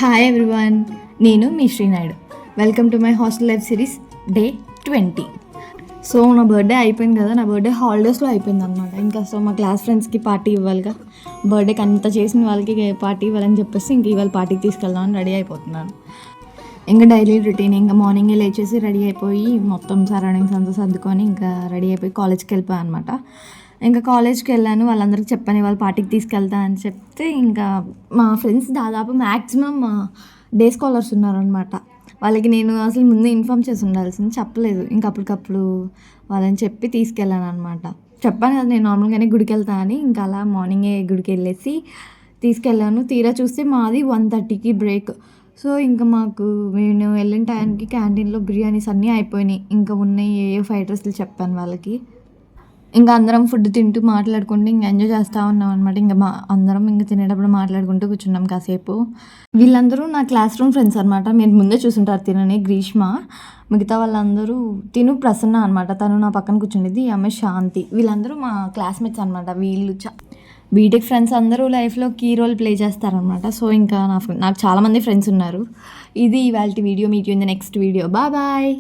Hi everyone, నేను మీ Sri Naidu. Welcome to my hostel life series day 20. So నా birthday అయిపోయింది కదా, నా బర్త్డే హాలిడేస్లో అయిపోయింది అనమాట. ఇంకా సో మా క్లాస్ ఫ్రెండ్స్కి పార్టీ ఇవ్వాలిగా, బర్త్డేకి అంత చేసిన వాళ్ళకి పార్టీ ఇవ్వాలని చెప్పేసి ఇంక ఇవాళ పార్టీకి తీసుకెళ్దామని రెడీ అయిపోతున్నాను. ఇంకా డైలీ రొటీన్, ఇంకా మార్నింగే లేచేసి రెడీ అయిపోయి మొత్తం సరౌండింగ్స్ అంతా సర్దుకొని ఇంకా రెడీ అయిపోయి కాలేజ్కి వెళ్ళిపోయాను అనమాట. ఇంకా కాలేజ్కి వెళ్ళాను, వాళ్ళందరికీ చెప్పాను వాళ్ళ పార్టీకి తీసుకెళ్తా అని చెప్తే ఇంకా మా ఫ్రెండ్స్ దాదాపు మ్యాక్సిమం డే స్కాలర్స్ ఉన్నారనమాట. వాళ్ళకి నేను అసలు ముందే ఇన్ఫామ్ చేసి ఉండాల్సింది, చెప్పలేదు. ఇంకా అప్పటికప్పుడు వాళ్ళని చెప్పి తీసుకెళ్ళాను అనమాట. చెప్పాను కదా నేను నార్మల్గానే గుడికి వెళ్తా అని, ఇంకా అలా మార్నింగే గుడికి వెళ్ళేసి తీసుకెళ్ళాను. తీరా చూస్తే మాది 1:30కి బ్రేక్. సో ఇంకా మాకు నేను వెళ్ళిన టైంకి క్యాంటీన్లో బిర్యానీస్ అన్నీ అయిపోయినాయి. ఇంకా ఉన్నాయి ఏ ఫ్రైడ్ రైస్లు చెప్పాను వాళ్ళకి. ఇంకా అందరం ఫుడ్ తింటూ మాట్లాడుకుంటూ ఇంకా ఎంజాయ్ చేస్తూ ఉన్నాం అనమాట. ఇంకా అందరం ఇంకా తినేటప్పుడు మాట్లాడుకుంటూ కూర్చున్నాం కాసేపు. వీళ్ళందరూ నా క్లాస్ రూమ్ ఫ్రెండ్స్ అనమాట. మీరు ముందే చూసుంటారు, తినని గ్రీష్మ, మిగతా వాళ్ళందరూ తిను ప్రసన్న అనమాట, తను నా పక్కన కూర్చుండేది. ఈ అమ్మాయి శాంతి. వీళ్ళందరూ మా క్లాస్మేట్స్ అనమాట. వీళ్ళు బీటెక్ ఫ్రెండ్స్ అందరూ లైఫ్లో కీ రోల్ ప్లే చేస్తారనమాట. సో ఇంకా నాకు చాలామంది ఫ్రెండ్స్ ఉన్నారు. ఇది ఇవాళ video. Meet you in the next video. Bye.